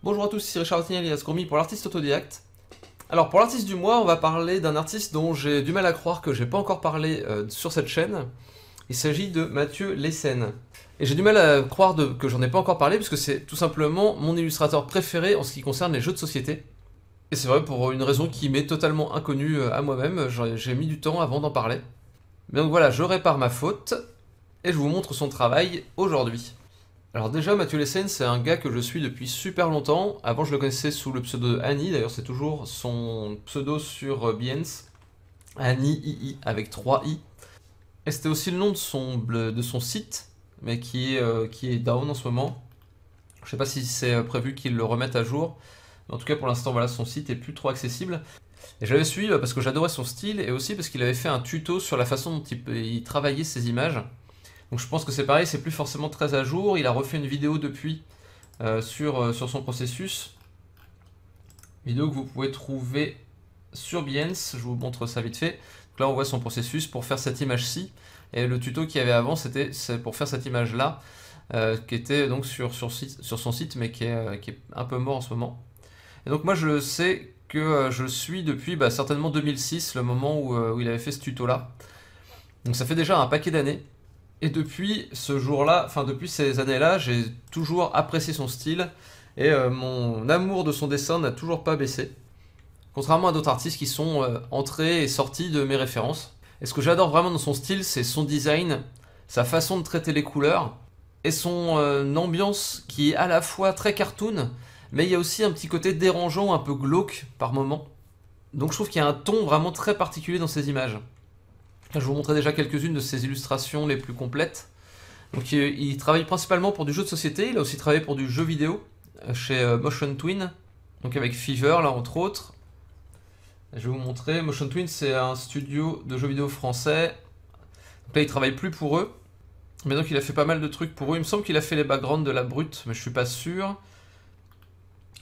Bonjour à tous, ici Richard Attignal alias Gourmi pour l'artiste autodidacte. Alors pour l'artiste du mois, on va parler d'un artiste dont j'ai du mal à croire que j'ai pas encore parlé sur cette chaîne. Il s'agit de Mathieu Lessen. Et j'ai du mal à croire que j'en ai pas encore parlé, puisque c'est tout simplement mon illustrateur préféré en ce qui concerne les jeux de société. Et c'est vrai pour une raison qui m'est totalement inconnue à moi-même, j'ai mis du temps avant d'en parler. Mais donc voilà, je répare ma faute, et je vous montre son travail aujourd'hui. Alors déjà, Mathieu Lessen, c'est un gars que je suis depuis super longtemps. Avant, je le connaissais sous le pseudo Annie, d'ailleurs c'est toujours son pseudo sur Behance. Annie II avec 3 I. Et c'était aussi le nom de son site, mais qui est down en ce moment. Je sais pas si c'est prévu qu'ils le remettent à jour. Mais en tout cas, pour l'instant, voilà, son site est plus trop accessible. Et je l'avais suivi parce que j'adorais son style, et aussi parce qu'il avait fait un tuto sur la façon dont il travaillait ses images. Donc je pense que c'est pareil, c'est plus forcément très à jour. Il a refait une vidéo depuis sur son processus. Vidéo que vous pouvez trouver sur Behance, je vous montre ça vite fait. Donc là on voit son processus pour faire cette image-ci. Et le tuto qu'il y avait avant, c'est pour faire cette image-là, qui était donc sur son site, mais qui est un peu mort en ce moment. Et donc moi je sais que je suis depuis certainement 2006, le moment où il avait fait ce tuto-là. Donc ça fait déjà un paquet d'années. Et depuis ce jour-là, enfin depuis ces années-là, j'ai toujours apprécié son style et mon amour de son dessin n'a toujours pas baissé. Contrairement à d'autres artistes qui sont entrés et sortis de mes références. Et ce que j'adore vraiment dans son style, c'est son design, sa façon de traiter les couleurs et son ambiance qui est à la fois très cartoon, mais il y a aussi un petit côté dérangeant, un peu glauque par moment. Donc je trouve qu'il y a un ton vraiment très particulier dans ses images. Je vous montrerai déjà quelques-unes de ses illustrations les plus complètes. Donc il travaille principalement pour du jeu de société, il a aussi travaillé pour du jeu vidéo chez Motion Twin, donc avec Fever là entre autres. Je vais vous montrer, Motion Twin c'est un studio de jeux vidéo français. Donc là il travaille plus pour eux, mais donc il a fait pas mal de trucs pour eux. Il me semble qu'il a fait les backgrounds de la Brute, mais je suis pas sûr. En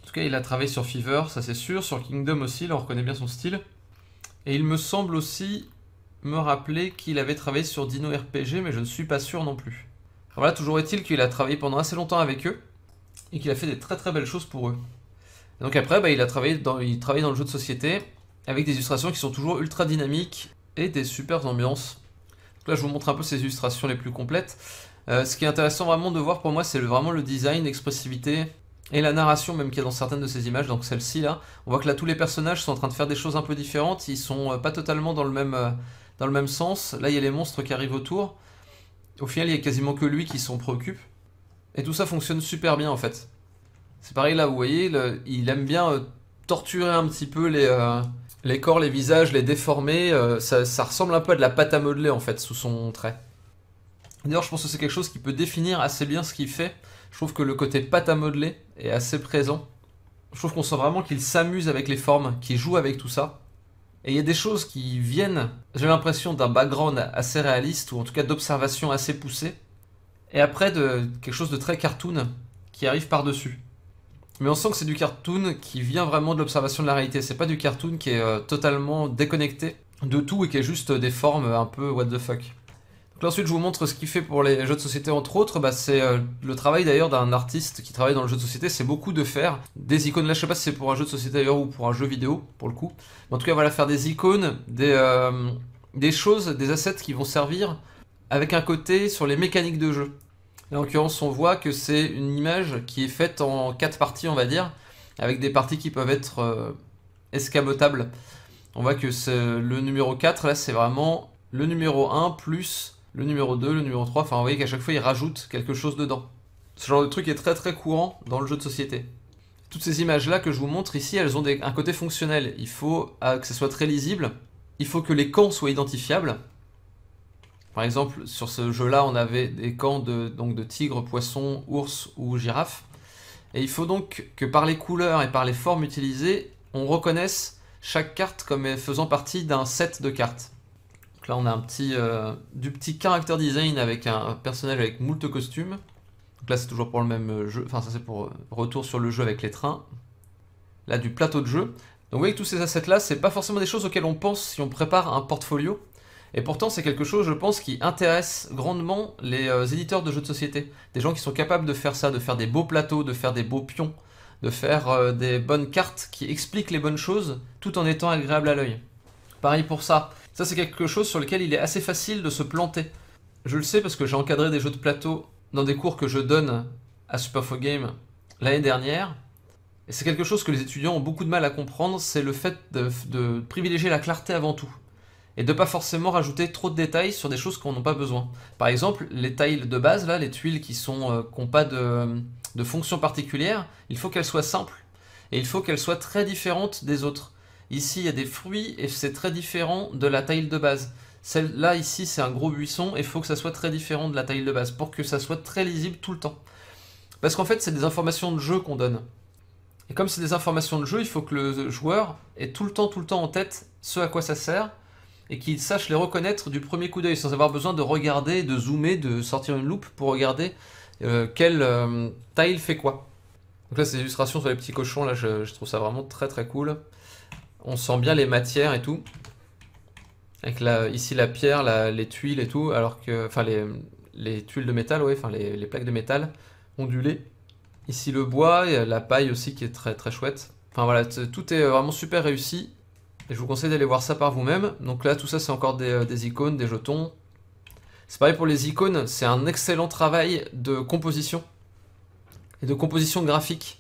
tout cas il a travaillé sur Fever, ça c'est sûr, sur Kingdom aussi, là on reconnaît bien son style. Et il me semble aussi me rappeler qu'il avait travaillé sur Dino RPG, mais je ne suis pas sûr non plus. Alors voilà, toujours est-il qu'il a travaillé pendant assez longtemps avec eux, et qu'il a fait des très très belles choses pour eux. Et donc après, il travaille dans le jeu de société, avec des illustrations qui sont toujours ultra dynamiques, et des super ambiances. Donc là je vous montre un peu ces illustrations les plus complètes. Ce qui est intéressant vraiment de voir pour moi, c'est vraiment le design, l'expressivité, et la narration même qu'il y a dans certaines de ces images, donc celle-ci là. On voit que là tous les personnages sont en train de faire des choses un peu différentes, ils sont pas totalement dans le même sens. Là il y a les monstres qui arrivent autour. Au final il y a quasiment que lui qui s'en préoccupe. Et tout ça fonctionne super bien en fait. C'est pareil là, vous voyez, il aime bien torturer un petit peu les corps, les visages, les déformer. Ça ressemble un peu à de la pâte à modeler en fait sous son trait. D'ailleurs je pense que c'est quelque chose qui peut définir assez bien ce qu'il fait. Je trouve que le côté pâte à modeler est assez présent. Je trouve qu'on sent vraiment qu'il s'amuse avec les formes, qu'il joue avec tout ça. Et il y a des choses qui viennent, j'ai l'impression, d'un background assez réaliste, ou en tout cas d'observation assez poussée, et après de quelque chose de très cartoon qui arrive par-dessus. Mais on sent que c'est du cartoon qui vient vraiment de l'observation de la réalité, c'est pas du cartoon qui est totalement déconnecté de tout et qui est juste des formes un peu what the fuck. Donc là, ensuite je vous montre ce qu'il fait pour les jeux de société entre autres, c'est le travail d'ailleurs d'un artiste qui travaille dans le jeu de société, c'est beaucoup de faire des icônes. Là je sais pas si c'est pour un jeu de société d'ailleurs ou pour un jeu vidéo pour le coup, mais en tout cas voilà, faire des icônes, des choses, des assets qui vont servir avec un côté sur les mécaniques de jeu. Là, en l'occurrence on voit que c'est une image qui est faite en 4 parties on va dire, avec des parties qui peuvent être escamotables. On voit que le numéro 4 là c'est vraiment le numéro 1 plus le numéro 2, le numéro 3, enfin vous voyez qu'à chaque fois il rajoute quelque chose dedans. Ce genre de truc est très très courant dans le jeu de société. Toutes ces images là que je vous montre ici, elles ont un côté fonctionnel. Il faut que ça soit très lisible, il faut que les camps soient identifiables. Par exemple sur ce jeu là on avait des camps de tigres, poissons, ours ou girafes. Et il faut donc que par les couleurs et par les formes utilisées, on reconnaisse chaque carte comme faisant partie d'un set de cartes. Donc là on a du petit character design avec un personnage avec moult costumes. Donc là c'est toujours pour le même jeu, enfin ça c'est pour retour sur le jeu avec les trains. Là du plateau de jeu. Donc vous voyez que tous ces assets là, c'est pas forcément des choses auxquelles on pense si on prépare un portfolio. Et pourtant, c'est quelque chose, je pense, qui intéresse grandement les éditeurs de jeux de société. Des gens qui sont capables de faire ça, de faire des beaux plateaux, de faire des beaux pions, de faire des bonnes cartes qui expliquent les bonnes choses, tout en étant agréables à l'œil. Pareil pour ça. Ça, c'est quelque chose sur lequel il est assez facile de se planter. Je le sais parce que j'ai encadré des jeux de plateau dans des cours que je donne à Super4Game l'année dernière. Et c'est quelque chose que les étudiants ont beaucoup de mal à comprendre, c'est le fait de privilégier la clarté avant tout. Et de pas forcément rajouter trop de détails sur des choses qu'on n'a pas besoin. Par exemple, les tiles de base, là, les tuiles qui n'ont pas de fonction particulière, il faut qu'elles soient simples. Et il faut qu'elles soient très différentes des autres. Ici, il y a des fruits et c'est très différent de la tile de base. Celle-là, ici, c'est un gros buisson et il faut que ça soit très différent de la tile de base pour que ça soit très lisible tout le temps. Parce qu'en fait, c'est des informations de jeu qu'on donne. Et comme c'est des informations de jeu, il faut que le joueur ait tout le temps en tête ce à quoi ça sert et qu'il sache les reconnaître du premier coup d'œil sans avoir besoin de regarder, de zoomer, de sortir une loupe pour regarder quelle tile fait quoi. Donc là, c'est des illustrations sur les petits cochons, là, je trouve ça vraiment très très cool. On sent bien les matières et tout. Avec ici la pierre, les tuiles et tout, alors que. Enfin, les tuiles de métal, ouais, enfin les plaques de métal ondulées. Ici le bois, et la paille aussi qui est très très chouette. Enfin voilà, tout est vraiment super réussi. Et je vous conseille d'aller voir ça par vous-même. Donc là, tout ça, c'est encore des icônes, des jetons. C'est pareil pour les icônes, c'est un excellent travail de composition. Et de composition graphique.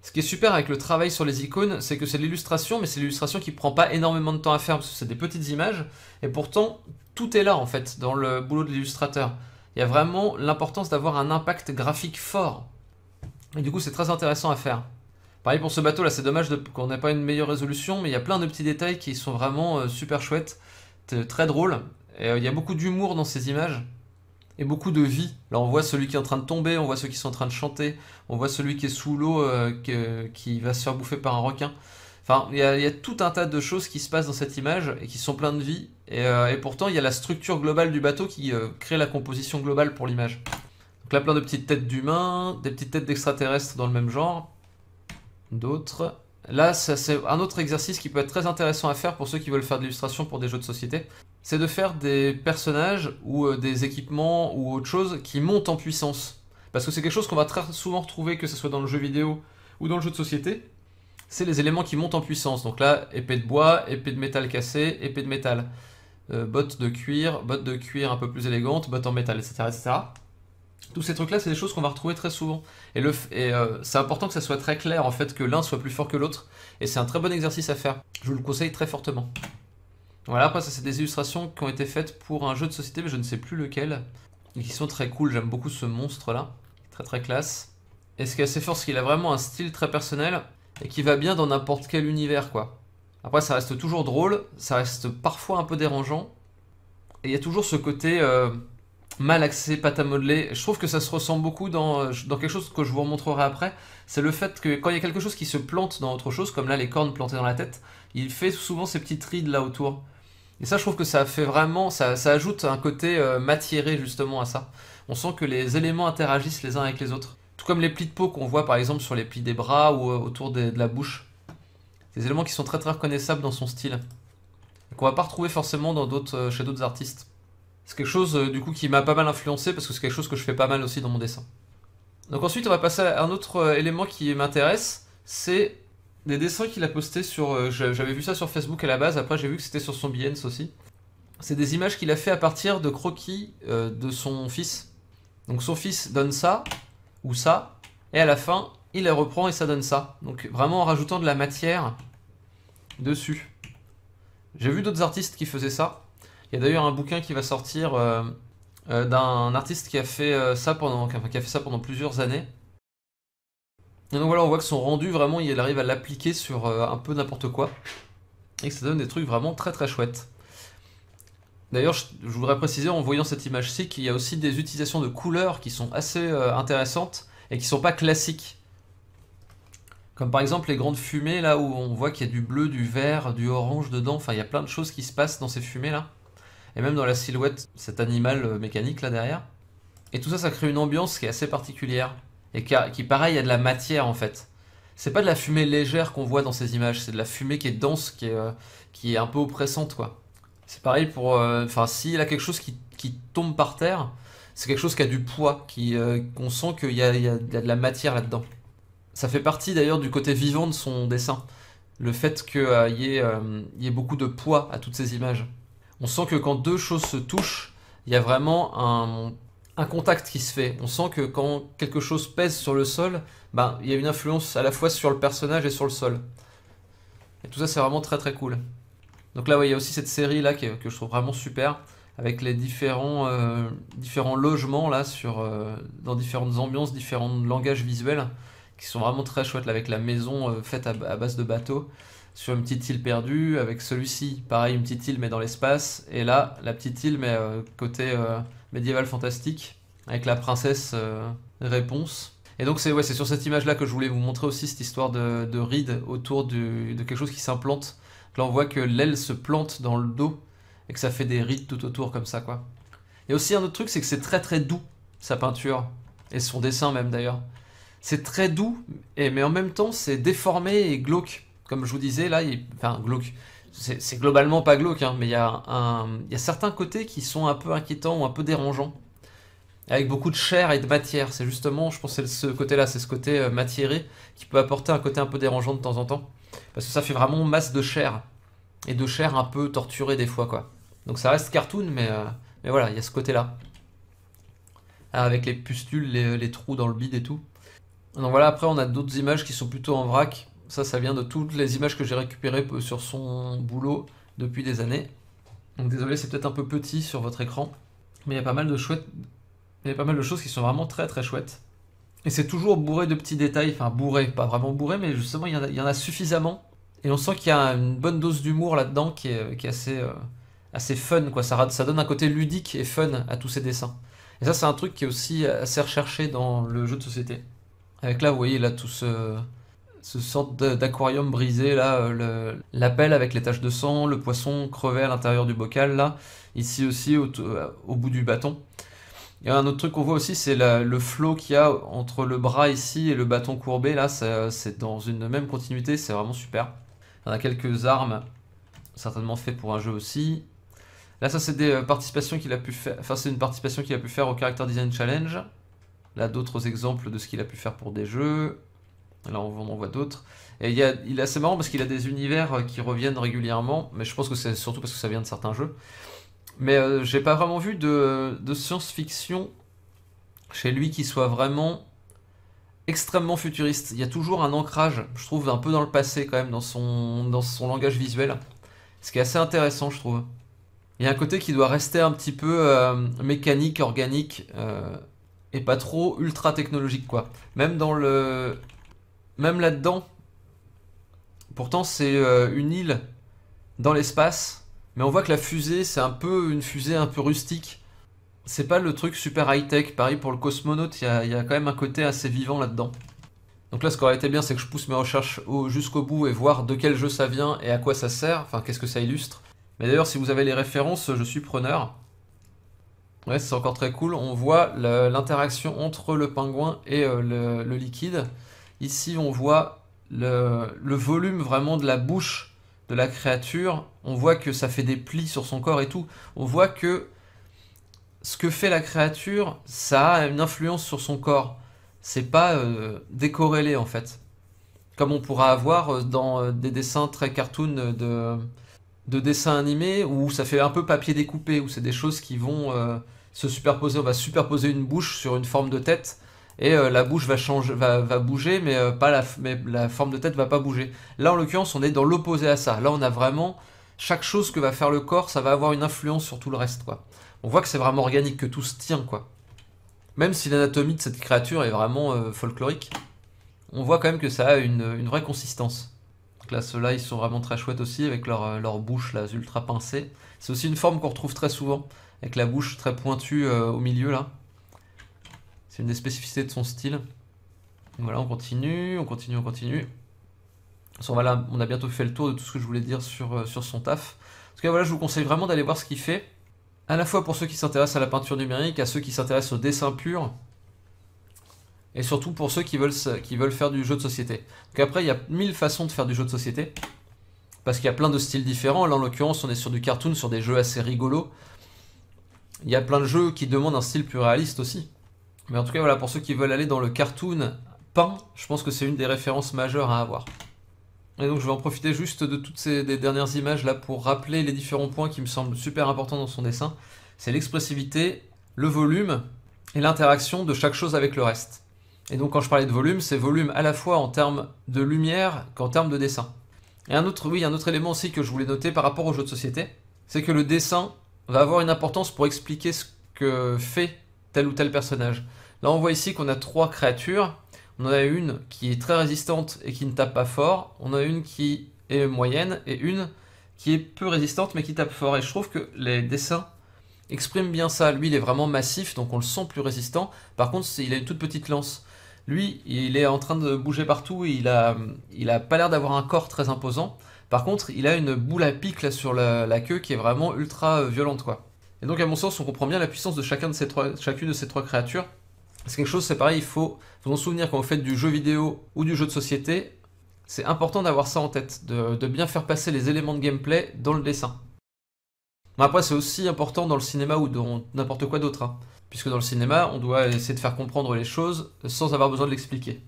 Ce qui est super avec le travail sur les icônes, c'est que c'est l'illustration, mais c'est l'illustration qui prend pas énormément de temps à faire, parce que c'est des petites images, et pourtant, tout est là, en fait, dans le boulot de l'illustrateur. Il y a vraiment l'importance d'avoir un impact graphique fort. Et du coup, c'est très intéressant à faire. Pareil pour ce bateau, là, c'est dommage qu'on n'ait pas une meilleure résolution, mais il y a plein de petits détails qui sont vraiment super chouettes, très drôles, et il y a beaucoup d'humour dans ces images. Et beaucoup de vie. Là, on voit celui qui est en train de tomber, on voit ceux qui sont en train de chanter, on voit celui qui est sous l'eau, qui va se faire bouffer par un requin. Enfin, il y a tout un tas de choses qui se passent dans cette image et qui sont pleines de vie. Et pourtant, il y a la structure globale du bateau qui crée la composition globale pour l'image. Donc là, plein de petites têtes d'humains, des petites têtes d'extraterrestres dans le même genre. D'autres. Là, c'est un autre exercice qui peut être très intéressant à faire pour ceux qui veulent faire de l'illustration pour des jeux de société. C'est de faire des personnages ou des équipements ou autre chose qui montent en puissance. Parce que c'est quelque chose qu'on va très souvent retrouver, que ce soit dans le jeu vidéo ou dans le jeu de société. C'est les éléments qui montent en puissance. Donc là, épée de bois, épée de métal cassée, épée de métal. Bottes de cuir un peu plus élégantes, bottes en métal, etc. etc. Tous ces trucs-là, c'est des choses qu'on va retrouver très souvent. Et c'est important que ça soit très clair, en fait, que l'un soit plus fort que l'autre. Et c'est un très bon exercice à faire. Je vous le conseille très fortement. Voilà, après ça c'est des illustrations qui ont été faites pour un jeu de société, mais je ne sais plus lequel. Et qui sont très cool, j'aime beaucoup ce monstre là. Très très classe. Et ce qui est assez fort, c'est qu'il a vraiment un style très personnel et qui va bien dans n'importe quel univers quoi. Après ça reste toujours drôle, ça reste parfois un peu dérangeant. Et il y a toujours ce côté mal axé, pâte à modeler. Je trouve que ça se ressent beaucoup dans quelque chose que je vous remontrerai après. C'est le fait que quand il y a quelque chose qui se plante dans autre chose, comme là les cornes plantées dans la tête, il fait souvent ces petites rides là autour. Et ça, je trouve que ça fait vraiment, ça ajoute un côté matiéré justement à ça. On sent que les éléments interagissent les uns avec les autres. Tout comme les plis de peau qu'on voit par exemple sur les plis des bras ou autour de la bouche. Des éléments qui sont très très reconnaissables dans son style. Et qu'on va pas retrouver forcément chez d'autres artistes. C'est quelque chose du coup qui m'a pas mal influencé parce que c'est quelque chose que je fais pas mal aussi dans mon dessin. Donc ensuite, on va passer à un autre élément qui m'intéresse, c'est des dessins qu'il a postés sur... J'avais vu ça sur Facebook à la base, après j'ai vu que c'était sur son Behance aussi. C'est des images qu'il a fait à partir de croquis de son fils. Donc son fils donne ça, ou ça, et à la fin, il les reprend et ça donne ça. Donc vraiment en rajoutant de la matière dessus. J'ai vu d'autres artistes qui faisaient ça. Il y a d'ailleurs un bouquin qui va sortir d'un artiste qui a fait ça pendant plusieurs années. Et donc voilà, on voit que son rendu, vraiment, il arrive à l'appliquer sur un peu n'importe quoi. Et que ça donne des trucs vraiment très très chouettes. D'ailleurs, je voudrais préciser en voyant cette image-ci qu'il y a aussi des utilisations de couleurs qui sont assez intéressantes et qui sont pas classiques. Comme par exemple les grandes fumées, là où on voit qu'il y a du bleu, du vert, du orange dedans. Enfin, il y a plein de choses qui se passent dans ces fumées-là. Et même dans la silhouette, cet animal mécanique là derrière. Et tout ça, ça crée une ambiance qui est assez particulière. Et qui pareil, a de la matière en fait. C'est pas de la fumée légère qu'on voit dans ces images, c'est de la fumée qui est dense, qui est un peu oppressante quoi. C'est pareil pour... Enfin, s'il a quelque chose qui tombe par terre, c'est quelque chose qui a du poids, qu'on sent qu'il y a de la matière là-dedans. Ça fait partie d'ailleurs du côté vivant de son dessin. Le fait qu'il y ait beaucoup de poids à toutes ces images. On sent que quand deux choses se touchent, il y a vraiment un contact qui se fait. On sent que quand quelque chose pèse sur le sol, ben, il y a une influence à la fois sur le personnage et sur le sol. Et tout ça, c'est vraiment très très cool. Donc là, ouais, il y a aussi cette série là que je trouve vraiment super, avec les différents logements là dans différentes ambiances, différents langages visuels, qui sont vraiment très chouettes, là, avec la maison faite à base de bateaux, sur une petite île perdue, avec celui-ci, pareil, une petite île mais dans l'espace, et là, la petite île mais côté médiéval fantastique, avec la princesse Réponse. Et donc c'est sur cette image-là que je voulais vous montrer aussi cette histoire de rides autour de quelque chose qui s'implante. Là on voit que l'aile se plante dans le dos, et que ça fait des rides tout autour comme ça, quoi. Il y a aussi un autre truc, c'est que c'est très très doux, sa peinture, et son dessin même d'ailleurs. C'est très doux, mais en même temps c'est déformé et glauque. Comme je vous disais là, enfin glauque, c'est globalement pas glauque, hein, mais il y a certains côtés qui sont un peu inquiétants ou un peu dérangeants. Avec beaucoup de chair et de matière. C'est justement, je pense que c'est ce côté-là, c'est ce côté matiéré qui peut apporter un côté un peu dérangeant de temps en temps. Parce que ça fait vraiment masse de chair. Et de chair un peu torturée des fois, quoi. Donc ça reste cartoon, mais voilà, il y a ce côté-là. Avec les pustules, les trous dans le bide et tout. Donc voilà, après on a d'autres images qui sont plutôt en vrac. Ça vient de toutes les images que j'ai récupérées sur son boulot depuis des années. Donc désolé, c'est peut-être un peu petit sur votre écran. Mais il y a pas mal de choses qui sont vraiment très très chouettes. Et c'est toujours bourré de petits détails, enfin bourré, pas vraiment bourré, mais justement il y en a suffisamment. Et on sent qu'il y a une bonne dose d'humour là-dedans qui est assez fun, quoi. Ça donne un côté ludique et fun à tous ces dessins. Et ça c'est un truc qui est aussi assez recherché dans le jeu de société. Avec là, vous voyez là tout ce sorte d'aquarium brisé, là, l'appel avec les taches de sang, le poisson crevé à l'intérieur du bocal, là. Ici aussi, au bout du bâton. Il y a un autre truc qu'on voit aussi, c'est le flow qu'il y a entre le bras ici et le bâton courbé. Là, c'est dans une même continuité, c'est vraiment super. On a quelques armes, certainement faites pour un jeu aussi. Là, ça, c'est des participations qu'il a pu faire. Enfin, c'est une participation qu'il a pu faire au Character Design Challenge. Là, d'autres exemples de ce qu'il a pu faire pour des jeux. Là, on en voit d'autres. Et il est assez marrant parce qu'il a des univers qui reviennent régulièrement, mais je pense que c'est surtout parce que ça vient de certains jeux. Mais j'ai pas vraiment vu de science-fiction chez lui qui soit vraiment extrêmement futuriste. Il y a toujours un ancrage, je trouve, un peu dans le passé quand même, dans son langage visuel. Ce qui est assez intéressant, je trouve. Il y a un côté qui doit rester un petit peu mécanique, organique, et pas trop ultra technologique, quoi. Même là-dedans, pourtant c'est une île dans l'espace. Mais on voit que la fusée, c'est un peu une fusée un peu rustique. C'est pas le truc super high-tech. Pareil pour le cosmonaute, il y a quand même un côté assez vivant là-dedans. Donc là, ce qui aurait été bien, c'est que je pousse mes recherches jusqu'au bout et voir de quel jeu ça vient et à quoi ça sert. Enfin, qu'est-ce que ça illustre. Mais d'ailleurs, si vous avez les références, je suis preneur. Ouais, c'est encore très cool. On voit l'interaction entre le pingouin et le liquide. Ici, on voit le volume vraiment de la bouche de la créature. On voit que ça fait des plis sur son corps et tout. On voit que ce que fait la créature, ça a une influence sur son corps. C'est pas décorrélé en fait. Comme on pourra avoir dans des dessins très cartoon de dessins animés où ça fait un peu papier découpé, où c'est des choses qui vont se superposer. On va superposer une bouche sur une forme de tête et la bouche va bouger, mais mais la forme de tête va pas bouger. Là, en l'occurrence, on est dans l'opposé à ça. Là, on a vraiment chaque chose que va faire le corps, ça va avoir une influence sur tout le reste, quoi. On voit que c'est vraiment organique, que tout se tient, quoi. Même si l'anatomie de cette créature est vraiment folklorique, on voit quand même que ça a une vraie consistance. Donc là, ceux-là, ils sont vraiment très chouettes aussi, avec leur bouche là, ultra pincée. C'est aussi une forme qu'on retrouve très souvent, avec la bouche très pointue au milieu, là. C'est une des spécificités de son style. Voilà, on continue. Voilà, on a bientôt fait le tour de tout ce que je voulais dire sur son taf. En tout cas, voilà, je vous conseille vraiment d'aller voir ce qu'il fait. À la fois pour ceux qui s'intéressent à la peinture numérique, à ceux qui s'intéressent au dessin pur, et surtout pour ceux qui veulent faire du jeu de société. Donc après, il y a 1000 façons de faire du jeu de société. parce qu'il y a plein de styles différents. Là, en l'occurrence, on est sur du cartoon, sur des jeux assez rigolos. Il y a plein de jeux qui demandent un style plus réaliste aussi. Mais en tout cas, voilà, pour ceux qui veulent aller dans le cartoon peint, je pense que c'est une des références majeures à avoir. Et donc je vais en profiter juste de toutes ces des dernières images là pour rappeler les différents points qui me semblent super importants dans son dessin. C'est l'expressivité, le volume et l'interaction de chaque chose avec le reste. Et donc quand je parlais de volume, c'est volume à la fois en termes de lumière qu'en termes de dessin. Et un autre élément aussi que je voulais noter par rapport aux jeux de société, c'est que le dessin va avoir une importance pour expliquer ce que fait tel ou tel personnage. Là on voit ici qu'on a 3 créatures. On en a une qui est très résistante et qui ne tape pas fort. On a une qui est moyenne et une qui est peu résistante mais qui tape fort. Et je trouve que les dessins expriment bien ça. Lui, il est vraiment massif, donc on le sent plus résistant. Par contre, il a une toute petite lance. Lui, il est en train de bouger partout et il a pas l'air d'avoir un corps très imposant. Par contre, il a une boule à pic là sur la queue qui est vraiment ultra violente, quoi. Et donc, à mon sens, on comprend bien la puissance de chacune de ces 3 créatures. C'est quelque chose, c'est pareil, il faut vous en souvenir quand vous faites du jeu vidéo ou du jeu de société. C'est important d'avoir ça en tête, de bien faire passer les éléments de gameplay dans le dessin. Mais après, c'est aussi important dans le cinéma ou dans n'importe quoi d'autre, hein, puisque dans le cinéma, on doit essayer de faire comprendre les choses sans avoir besoin de l'expliquer.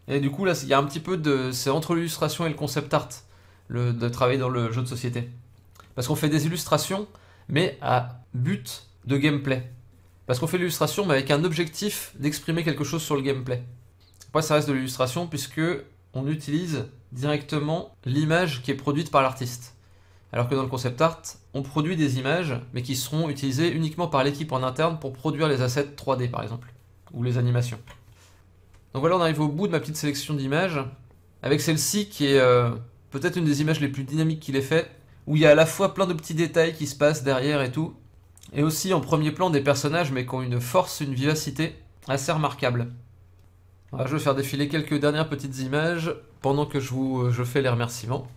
Et du coup, là, il y a un petit peu de... C'est entre l'illustration et le concept art, de travailler dans le jeu de société. Parce qu'on fait des illustrations, mais à but de gameplay. Parce qu'on fait l'illustration, mais avec un objectif d'exprimer quelque chose sur le gameplay. Après, ça reste de l'illustration, puisque on utilise directement l'image qui est produite par l'artiste. Alors que dans le concept art, on produit des images, mais qui seront utilisées uniquement par l'équipe en interne pour produire les assets 3D, par exemple, ou les animations. Donc voilà, on arrive au bout de ma petite sélection d'images, avec celle-ci qui est peut-être une des images les plus dynamiques qu'il ait fait, où il y a à la fois plein de petits détails qui se passent derrière et tout, et aussi en premier plan des personnages mais qui ont une force, une vivacité assez remarquable. Alors, je vais faire défiler quelques dernières petites images pendant que je fais les remerciements.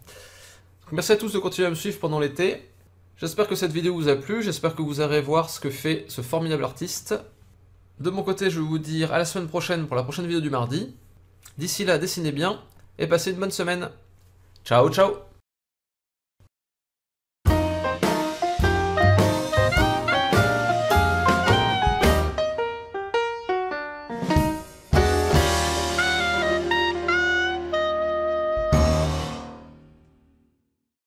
Merci à tous de continuer à me suivre pendant l'été. J'espère que cette vidéo vous a plu, j'espère que vous allez voir ce que fait ce formidable artiste. De mon côté, je vais vous dire à la semaine prochaine pour la prochaine vidéo du mardi. D'ici là, dessinez bien et passez une bonne semaine. Ciao, ciao!